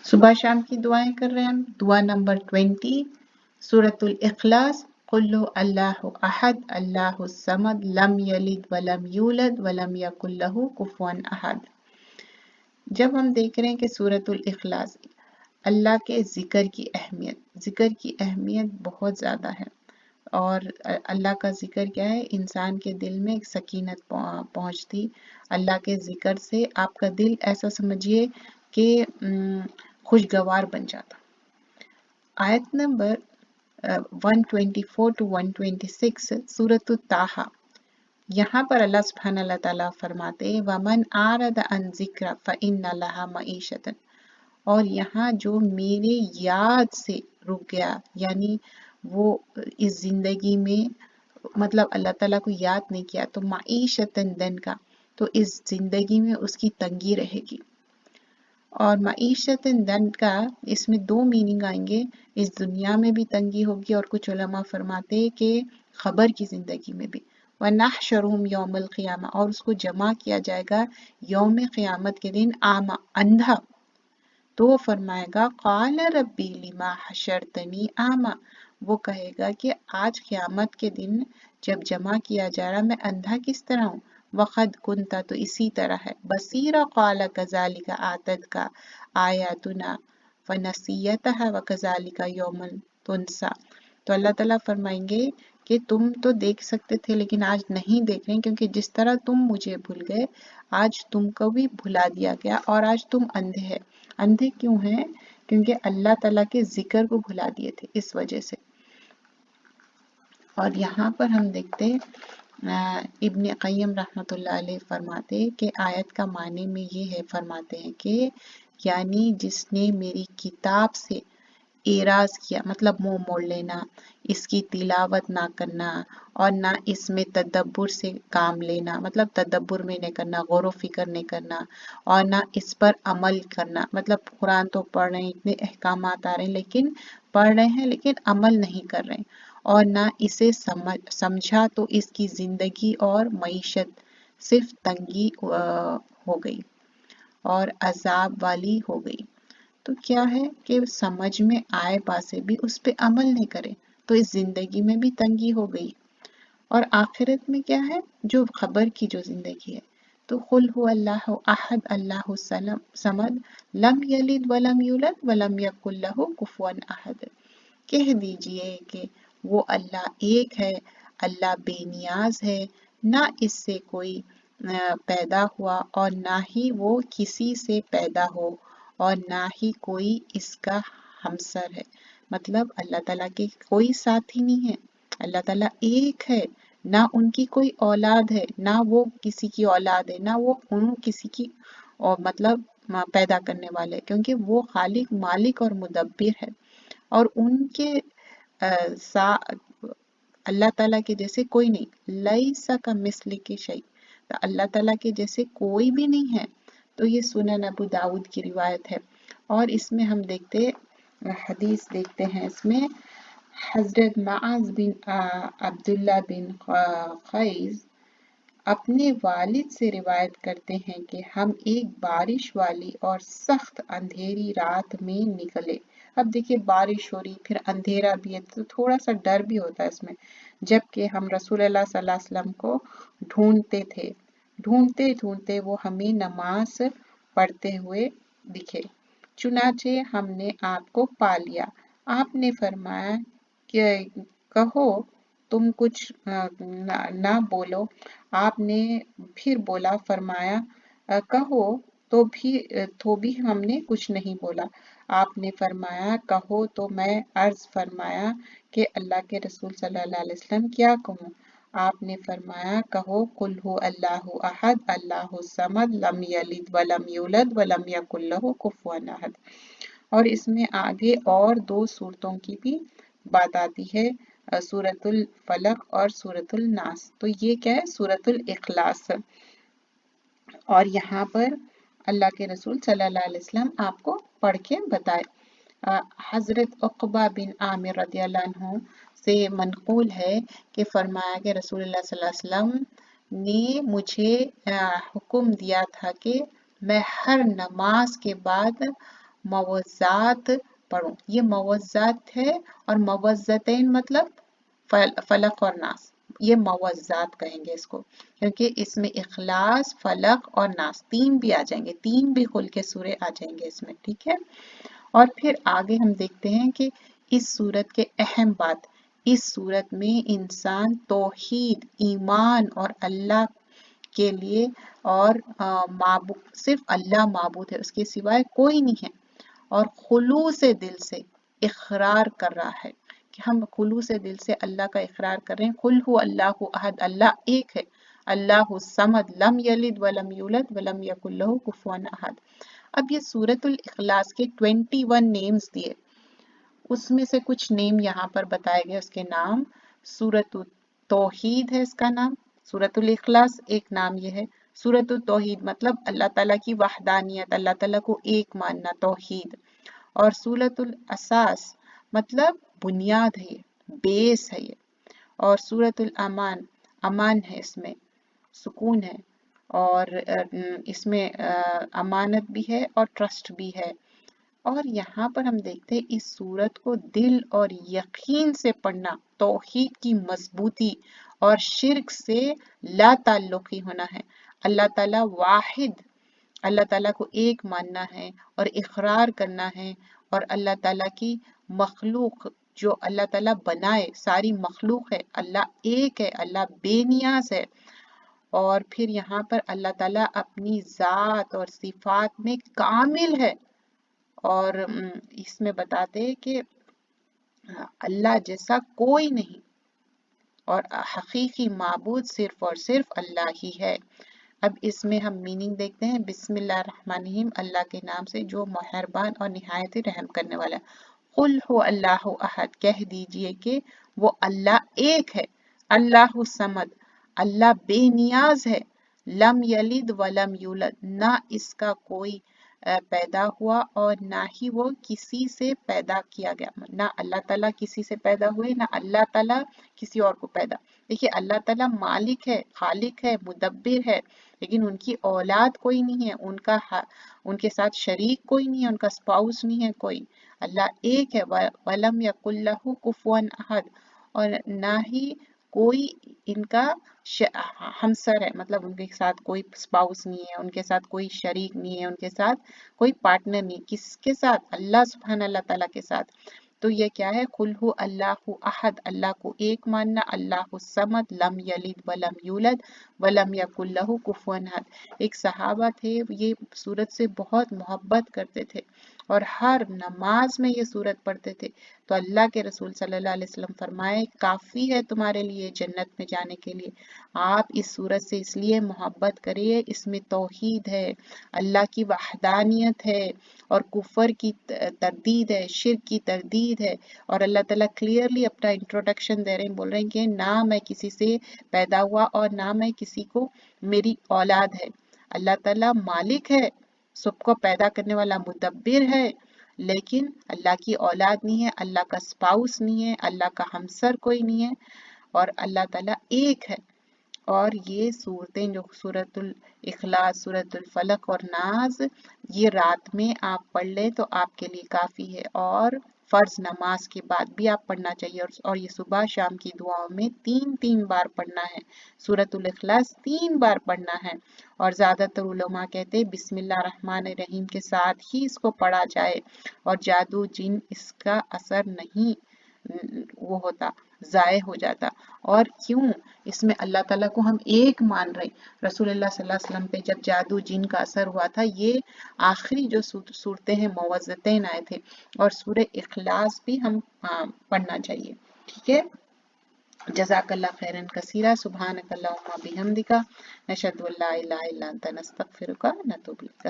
सुबह शाम की दुआएं कर रहे हैं हम। दुआ नंबर 20 सूरतुल इखलास, कुल्लु अल्लाहु अहद अल्लाहु समद लम यलिद वलम यूलद वलम यकुल लहू कुफुवन अहद। जब हम देख रहे हैं कि सूरतुल इखलास अल्लाह के ज़िक्र की अहमियत बहुत ज़्यादा है। और अल्लाह का ज़िक्र क्या है, इंसान के दिल में एक सकीनत पहुंचती। अल्लाह के ज़िक्र से आपका दिल ऐसा समझिए कि खुशगवार बन जाता। आयत नंबर 124 to 126 सूरत ताहा, यहाँ पर अल्लाह सुब्हानहू तआला फरमाते हैं वमन आरद अन ज़िक्र फ़इन्न लहा मईशतन, और यहाँ जो मेरे याद से रुक गया, यानी वो इस जिंदगी में मतलब अल्लाह ताला को याद नहीं किया तो मईशतन दन का, तो इस जिंदगी में उसकी तंगी रहेगी। और मईशतन दन का इसमें दो मीनिंग आएंगे, इस दुनिया में भी तंगी होगी और कुछ उलमा फरमाते हैं कि खबर की जिंदगी में भी। व नहशरुहुम यौमल क़ियामा, और उसको जमा किया जाएगा यौम क़ियामत के दिन आमा, अंधा। तो वो फरमाएगा क़ाल रब्बी लिमा हशरतनी आमा, वो कहेगा कि आज क़यामत के दिन जब जमा किया जा रहा मैं अंधा किस तरह हूँ। वक़द कुंता, तो इसी तरह है। बसीरा क़ाल कज़ालिका आतत का आयातुना फ़नसीयतहा व कज़ालिका यौमन तुनसा। तो अल्लाह ताला फरमाएंगे कि तुम तो देख सकते थे लेकिन आज नहीं देख रहे, क्योंकि जिस तरह तुम मुझे भूल गए आज तुमको भी भुला दिया गया और आज तुम अंधे हैं। अंधे क्यों हैं? क्योंकि अल्लाह ताला के जिक्र को भुला दिए थे, इस वजह से। और यहाँ पर हम देखते इब्न क़य्यिम रहमतुल्लाह अलैह फरमाते कि आयत का माने में ये है, फरमाते हैं कि यानी जिसने मेरी किताब से एराज किया, मतलब मुंह मोड़ लेना, इसकी तिलावत ना करना और ना इसमें तदब्बुर से काम लेना, मतलब तदब्बुर में नहीं करना, गौर फिक्र नहीं करना, और ना इस पर अमल करना, मतलब कुरान तो पढ़ रहे हैं, इतने अहकामात आ रहे हैं लेकिन पढ़ रहे हैं लेकिन अमल नहीं कर रहे हैं, और ना इसे समझा तो इसकी जिंदगी और मईशत सिर्फ तंगी हो गई और अजाब वाली हो गई। तो क्या है कि समझ में आए बात से भी उस पे अमल नहीं करे तो इस जिंदगी में भी तंगी हो गई। और आखिरत में क्या है, जो खबर की जो जिंदगी है, तो कुल हु अल्लाहु अहद अल्लाहु समद लम यलिद वलम यूलद वलम यकुल लहू कुफुवन अहद। कह दीजिए कि वो अल्लाह एक है, अल्लाह बेनियाज है, ना इससे कोई पैदा हुआ और ना ही वो किसी से पैदा हो और ना ही कोई इसका हमसर है। मतलब अल्लाह ताला के कोई साथी नहीं है, अल्लाह ताला एक है, ना उनकी कोई औलाद है, ना वो किसी की औलाद है, ना वो उन किसी की और मतलब पैदा करने वाले, क्योंकि वो खालिक मालिक और मुदब्बिर है। और उनके सा अल्लाह ताला के जैसे कोई नहीं, लैसा का मिस्ली की शै, तो अल्लाह ताला के जैसे कोई भी नहीं है। तो ये सुनन अबू दाऊद की रिवायत है। और इसमें हम देखते हदीस देखते हैं, इसमें हजरत माज बिन अब्दुल्ला बिन क़ैस अपने वालिद से रिवायत करते हैं कि हम एक बारिश वाली और सख्त अंधेरी रात में निकले। अब देखिए बारिश हो रही फिर अंधेरा भी है तो थोड़ा सा डर भी होता है इसमें, जबकि हम रसूलुल्लाह सल्लल्लाहु अलैहि वसल्लम को ढूंढते थे। ढूंढते ढूंढते वो हमें नमाज पढ़ते हुए दिखे, चुनाचे हमने आपको पा लिया। आपने फरमाया कि कहो तुम कुछ ना बोलो। आपने फिर बोला, फरमाया कहो तो भी हमने कुछ नहीं बोला। आपने फरमाया कहो तो मैं अर्ज फरमाया कि अल्लाह के रसूल सल्लल्लाहु अलैहि वसल्लम क्या कहूँ। आपने फरमाया कहो कुल हु अल्लाहु अहद अल्लाहु समद लम यलिद वलम यूलद वलम यकुल लहू कुफुवन अहद। और इसमें आगे और दो सूरतों की भी बात आती है, सूरतुल फलक और सूरतुल नास। तो ये क्या है, सूरतुल इखलास। और यहाँ पर अल्लाह के रसूल सल्लल्लाहु अलैहि वसल्लम आपको पढ़ के बताए। हजरत उक़बा बिन आमिर रदियल्लाहु अन्हु से मनक़ूल है कि फरमाया कि रसूलुल्लाह सल्लल्लाहु अलैहि वसल्लम ने मुझे हुक्म दिया था कि मैं हर नमाज के बाद मवज़ात पढ़ो। ये मवज़ात है और मवज़्ज़तैन मतलब फलक और नास, ये मवज़ात कहेंगे इसको, क्योंकि इसमें इखलास, फलक और नास तीन भी आ जाएंगे, तीन भी खुल के सूरे आ जाएंगे इसमें, ठीक है। और फिर आगे हम देखते हैं कि इस सूरत के अहम बात, इस सूरत में इंसान तौहीद, ईमान और अल्लाह के लिए और माबूद, सिर्फ अल्लाह माबूद है, उसके सिवाय कोई नहीं है, और खुलूस दिल से इकरार कर रहा है कि हम खुलूस दिल से अल्लाह का इकरार कर रहे हैं। कुल हु अल्लाहु अहद, अल्लाह एक है, अल्लाहु समद, लम यलिद वलम यूलद वलम यकुल लहु कुफुवन अहद। अब ये सूरतुल इखलास के 21 नेम्स दिए, उसमें से कुछ नेम यहाँ पर बताए गए, उसके नाम। सूरतुल तौहीद है इसका नाम, सूरतुल इखलास एक नाम ये है। सूरतुल तौहीद मतलब अल्लाह ताला की वहदानियत, अल्लाह ताला को एक मानना, तौहीद। और सूरतुल असास मतलब बुनियाद है ये, बेस है ये। और सूरतुल अमान, अमान है इसमें, सुकून है, और इसमें अमानत भी है और ट्रस्ट भी है। और यहाँ पर हम देखते हैं इस सूरत को दिल और यकीन से पढ़ना, तौहीद की मजबूती और शिर्क से ला ताल्लुकी होना है। अल्लाह ताला वाहिद, अल्लाह ताला को एक मानना है और इकरार करना है, और अल्लाह ताला की मखलूक जो अल्लाह ताला बनाए सारी मखलूक है, अल्लाह एक है, अल्लाह बेनियाज है। और फिर यहाँ पर अल्लाह ताला अपनी जात और सिफात में कामिल है, और इसमें बताते हैं कि अल्लाह जैसा कोई नहीं, और हकीकी माबूद सिर्फ और सिर्फ अल्लाह ही है। अब इसमें हम मीनिंग देखते हैं। बिस्मिल्लाहिर्रहमानिर्रहीम, अल्लाह के नाम से जो मेहरबान और निहायत ही रहम करने वाला है। कुल हु अल्लाहु अहद, कह दीजिए कि वो अल्लाह एक है। अल्लाहु समद, अल्लाह बेनियाज है। लम यलिद वलम यूलद, ना इसका कोई पैदा हुआ और ना ही वो किसी से पैदा किया गया, ना अल्लाह ताला किसी से पैदा हुए, ना अल्लाह ताला किसी और को पैदा। देखिए अल्लाह ताला मालिक है, खालिक है, मुदब्बिर है, लेकिन उनकी औलाद कोई नहीं है, उनके साथ शरीक कोई नहीं है, उनका स्पाउस नहीं है कोई। अल्लाह एक है। वलम यकुल लहु कुफुवन अहद, और ना ही कोई इनका हमसर है, मतलब उनके साथ कोई स्पाउस नहीं है, उनके साथ कोई शरीक नहीं है, उनके साथ कोई पार्टनर नहीं। किसके साथ? अल्लाह सुब्हान अल्लाह ताला के साथ। तो ये क्या है? कुल हु अल्लाहु अहद, अल्लाह को एक मानना, अल्लाहु समद, लम यलिद वलम यूलद वलम यकुल लहु कुफुवन अहद। एक सहाबा थे, ये सूरत से बहुत मोहब्बत करते थे और हर नमाज में ये सूरत पढ़ते थे। तो अल्लाह के रसूल सल्लल्लाहु अलैहि वसल्लम फरमाए, काफ़ी है तुम्हारे लिए जन्नत में जाने के लिए। आप इस सूरत से इसलिए मोहब्बत करिए, इसमें तौहीद है, अल्लाह की वहदानियत है, और कुफर की तरदीद है, शिर्क की तरदीद है। और अल्लाह ताला क्लियरली अपना इंट्रोडक्शन दे रहे हैं, बोल रहे हैं कि ना मैं किसी से पैदा हुआ और ना मैं किसी को मेरी औलाद है। अल्लाह ताला मालिक है, सबको पैदा करने वाला मुदब्बिर है, लेकिन अल्लाह की औलाद नहीं है, अल्लाह का स्पाउस नहीं है, अल्लाह का हमसर कोई नहीं है, और अल्लाह ताला एक है। और ये सूरतें जो सूरतुल इखलास, सूरतुल फलक और नाज, ये रात में आप पढ़ लें तो आपके लिए काफ़ी है, और फ़र्ज नमाज के बाद भी आप पढ़ना चाहिए, और ये सुबह शाम की दुआओं में 3-3 बार पढ़ना है। सूरतुल इखलास 3 बार पढ़ना है, और ज़्यादातर उलमा कहते हैं बिस्मिल्लाह रहमान रहीम के साथ ही इसको पढ़ा जाए, और जादू जिन इसका असर नहीं वो होता, ज़ाय हो जाता। और क्यों? इसमें अल्लाह ताला को हम एक मान रहे। रसूलुल्लाह सल्लल्लाहु अलैहि वसल्लम पे जब जादू जिन का असर हुआ था, ये आखिरी जो सूरतें हैं मुअव्वज़तैन आए थे, और सूरह इखलास भी हम पढ़ना चाहिए, ठीक है। जज़ाकल्लाह खैरन कसीरा, सुब्हानकल्लाहुम्मा बिहम्दिका, नशहदु अल्ला इलाहा इल्ला अंता नस्तगफिरुका व नतूबु इलैक।